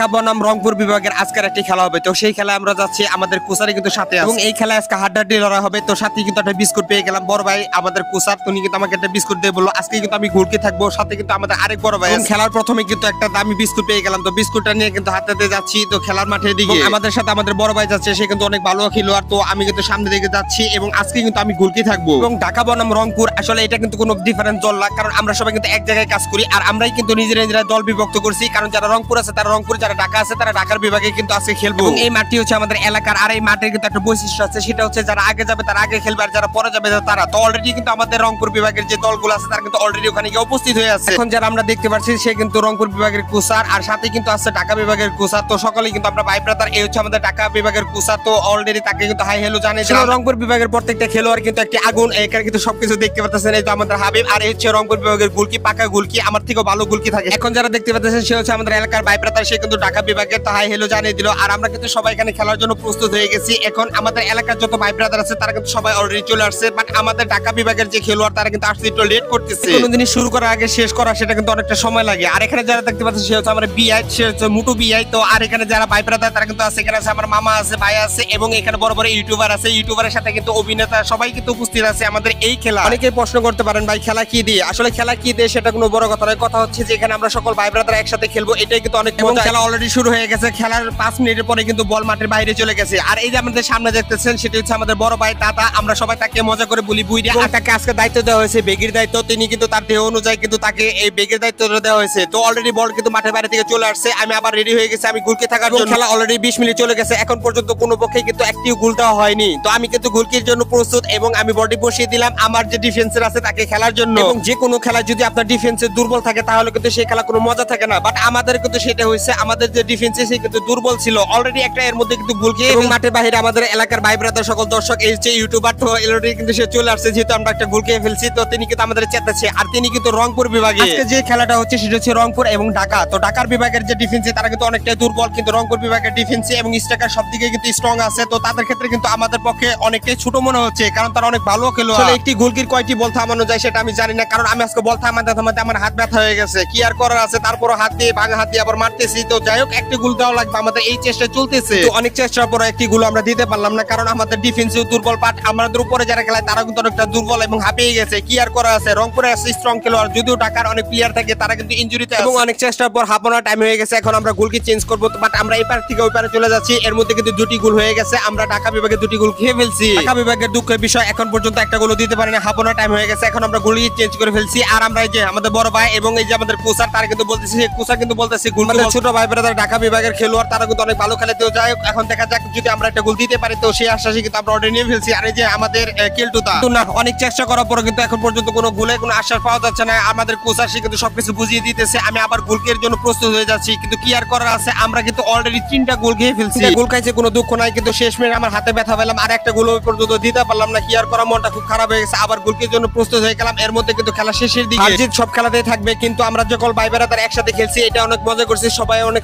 ঢাকা বনাম রংপুর বিভাগের আজকের একটি খেলা হবে। তো সেই খেলায় আমরা যাচ্ছি, আমাদের কোসারি কিন্তু সাথে আছে এবং এই খেলায় আজকে হাড্ডাহাড্ডি লড়াই হবে। তো সাথে কিন্তু একটা বিস্কুট পেয়ে গেলাম, বড় ভাই আমাদের কোসার, তুমি কিন্তু আমাকে একটা বিস্কুট দিয়ে বললো আজকে কিন্তু আমি ঘুরকে থাকবো, সাথে কিন্তু আমাদের আরেক বড় ভাই খেলার প্রথমে কিন্তু একটা দামি বিস্কুট পেয়ে গেলাম। তো বিস্কুটটা নিয়ে কিন্তু হাতে যাচ্ছি তো খেলার মাঠের দিকে, আমাদের সাথে আমাদের বড় ভাই যাচ্ছে, সে কিন্তু অনেক ভালো খেলোয়াড়। তো আমি কিন্তু সামনে দিকে যাচ্ছি এবং আজকে কিন্তু আমি ঘুরকে থাকবো। এবং ঢাকা বনাম রংপুর আসলে এটা কিন্তু কোনো ডিফারেন্স দল না, কারণ আমরা সবাই কিন্তু এক জায়গায় কাজ করি আর আমরাই কিন্তু নিজেরা দল বিভক্ত করছি। কারণ যারা রংপুর আছে তারা রংপুর, যারা ঢাকা আছে তারা ঢাকার বিভাগে কিন্তু আজকে খেলবো। এবং এই মাঠটি হচ্ছে আমাদের এলাকার, আর এই মাঠের কিন্তু একটা বৈশিষ্ট্য আছে, সেটা হচ্ছে যারা আগে যাবে তারা আগে খেলবে আর যারা পরে যাবে তারা। তো অলরেডি কিন্তু আমাদের রংপুর বিভাগের যে দলগুলো আছে তারা কিন্তু অলরেডি ওখানে গিয়ে উপস্থিত হয়ে আছে। এখন যারা আমরা দেখতে পাচ্ছি সে কিন্তু রংপুর বিভাগের কোসার, আর সাথে কিন্তু আছে ঢাকা বিভাগের কোসার। তো সকলেই কিন্তু আমরা ভাই ব্রাদার। এই হচ্ছে আমাদের ঢাকা বিভাগের কোসার। তো অলরেডি তাকে কিন্তু হাই হ্যালো জানিয়ে দিলাম। রংপুর বিভাগের প্রত্যেকটা খেলোয়াড় কিন্তু একটি আগুন, এখানে কিন্তু সবকিছু দেখতে পাচ্ছেন। এই তো আমাদের হাবিব, আর এই হচ্ছে রংপুর বিভাগের গোলকি, পাকা গোলকি, আমার থেকেও ভালো গোলকি থাকে। এখন যারা দেখতে পাচ্ছেন সে হচ্ছে আমাদের এলাকার ভাই ব্রাদার, সে কিন্তু ঢাকা বিভাগের। তো হাই হ্যালো জানিয়ে দিল, আর আমরা কিন্তু সবাই এখানে খেলার জন্য প্রস্তুত হয়ে গেছি। এখন আমাদের এলাকার যত ভাই ব্রাদার আছে তারা কিন্তু সবাই অলরেডি চলে আসছে, বাট আমাদের ঢাকা বিভাগের যে খেলোয়াড় তারা কিন্তু আসতে একটু লেট করতেছে। কোনো জিনিস শুরু করার আগে শেষ করা সেটা কিন্তু অনেকটা সময় লাগে। আর এখানে যারা দেখতে পাচ্ছেন সে হচ্ছে আমার বিআই, সে হচ্ছে মুটু বিআই। তো আর এখানে যারা ভাই ব্রাদার তারা কিন্তু আছে, এখানে আছে আমার মামা আছে, ভাই আছে, এবং এখানে বড় বড় ইউটিউবার আছে। ইউটিউবারের সাথে কিন্তু অভিনেতা সবাই কিন্তু উপস্থিত আছে আমাদের এই খেলা। অনেকেই প্রশ্ন করতে পারেন ভাই খেলা কি দিয়ে, আসলে খেলা কি দিয়ে সেটা কোনো বড় কথা নয়। কথা হচ্ছে যে এখানে আমরা সকল ভাই ব্রাদার একসাথে খেলবো, এটাই কিন্তু অনেক মজা। খেলা অলরেডি শুরু হয়ে গেছে, খেলার 5 মিনিটের পরে কিন্তু বল মাঠের বাইরে চলে গেছে। আর এই যে আমাদের সামনে দেখতেছেন সেটা হচ্ছে আমাদের বড় ভাই দাদা, আমরা সবাই তাকে মজা করে বলি বুইড়া। আর তাকে আজকে দায়িত্ব দেওয়া হয়েছে বেগের দায়িত্ব, তিনি কিন্তু তার দেহ অনুযায়ী কিন্তু তাকে এই বেগের দায়িত্ব দেওয়া হয়েছে। তো অলরেডি বল কিন্তু মাঠের বাইরে থেকে চলে আসছে, আমি আবার রেডি হয়ে গেছি আমি গোলকি থাকার জন্য। খেলা অলরেডি 20 মিনিট চলে গেছে, এখন পর্যন্ত কোনো পক্ষে কিন্তু একটিও গোল দেওয়া হয়নি। তো আমি কিন্তু গোলকির জন্য প্রস্তুত এবং আমি বডি বসিয়ে দিলাম আমার যে ডিফেন্সের আছে তাকে খেলার জন্য। এবং যে কোনো খেলা যদি আপনার ডিফেন্সে দুর্বল থাকে তাহলে কিন্তু সেই খেলা কোনো মজা থাকে না, বাট আমাদের কিন্তু সেটা হয়েছে, আমাদের যে ডিফেন্সে সে কিন্তু দুর্বল ছিল। অলরেডি একটা এর মধ্যে কিন্তু গোল খেয়ে এবং মাঠের বাইরে আমাদের এলাকার ভাই ব্রাদার সকল দর্শক এই যে ইউটিউবার, তো অলরেডি কিন্তু সে চলে আসছে, যেহেতু আমরা একটা গোল খেয়ে ফেলছি। তো তিনি কিন্তু আমাদের চেতাচ্ছে, আর তিনি কিন্তু রংপুর বিভাগে। আজকে যে খেলাটা হচ্ছে সেটা হচ্ছে রংপুর এবং ঢাকা। তো ঢাকার বিভাগের যে ডিফেন্সে তারা কিন্তু অনেকটাই দুর্বল, কিন্তু রংপুর বিভাগের ডিফেন্সে এবং স্ট্রাইকার সব দিকে কিন্তু স্ট্রং আছে। তো তাদের ক্ষেত্রে কিন্তু আমাদের পক্ষে অনেকটাই ছোট মনে হচ্ছে, কারণ তারা অনেক ভালো খেলোয়াড়। একটি গোলকির কয়টি বল থামানো যায় সেটা আমি জানি না, কারণ আমি আজকে বল থামাতে আমার হাত ব্যথা হয়ে গেছে। কি আর করার আছে, তারপরও হাত দিয়ে ভাঙা হাত দিয়ে আবার মারতেছি। তো যাই হোক, একটি গোল দেওয়া লাগবে, আমাদের এই চেষ্টা চলতেছে। তো অনেক চেষ্টার পর একটি গোল আমরা দিতে পারলাম না, কারণ আমাদের ডিফেন্সেও দুর্বল, পাট আমাদের উপরে যারা খেলায় তারা কিন্তু অনেকটা দুর্বল এবং হাঁপিয়ে গেছে। কি আর করা আছে, রংপুরে আছে স্ট্রং খেলোয়াড়, যদিও ঢাকার অনেক প্লেয়ার থাকে তারা কিন্তু ইনজুরিতে এবং অনেক চেষ্টার পর হাঁপানোর টাইম হয়ে গেছে। এখন আমরা গোলকি চেঞ্জ করবো, বাট আমরা এই পার থেকে ওই পারে চলে যাচ্ছি। এর মধ্যে কিন্তু 2টি গোল হয়ে গেছে, আমরা ঢাকা বিভাগে 2টি গোল খেয়ে ফেলছি। ঢাকা বিভাগের দুঃখের বিষয় এখন পর্যন্ত একটা গোল দিতে পারিনি, হাঁপানোর টাইম হয়ে গেছে। এখন আমরা গোলকি চেঞ্জ করে ফেলছি, আর আমরা এই যে আমাদের বড় ভাই এবং এই যে আমাদের কোসার তারা কিন্তু বলতেছে, কোসার কিন্তু বলতেছে গোল, ছোট ভাই ব্রাদার ঢাকা বিভাগের খেলোয়াড় তারা কিন্তু অনেক ভালো খেলে। তো যাই হোক, এখন দেখা যাক যদি আমরা একটা গোল দিতে পারি, তো সেই আশ্বাসে কিন্তু আমরা অলরেডি নিয়ে ফেলছি। আর এই যে আমাদের কেলটুতা, না অনেক চেষ্টা করার পর কিন্তু এখন পর্যন্ত কোনো গোলে কোনো আশ্বাস পাওয়া যাচ্ছে না। আমাদের কোসার সে কিন্তু সবকিছু বুঝিয়ে দিতেছে, আমি আবার গোলকের জন্য প্রস্তুত হয়ে যাচ্ছি। কিন্তু কি আর করার আছে, আমরা কিন্তু অলরেডি 3টা গোল খেয়ে ফেলছি। গোল খাইছে কোনো দুঃখ নাই, কিন্তু শেষ মিনিটে আমার হাতে ব্যথা পেলাম, আর একটা গোল ওই পর্যন্ত দিতে পারলাম না। কি আর করা, মনটা খুব খারাপ হয়ে গেছে। আবার গোলকের জন্য প্রস্তুত হয়ে গেলাম। এর মধ্যে কিন্তু খেলা শেষের দিকে, জিত সব খেলাতেই থাকবে, কিন্তু আমরা যখন ভাই ব্রাদার একসাথে খেলছি এটা অনেক মজা করছি, সবাই অনেক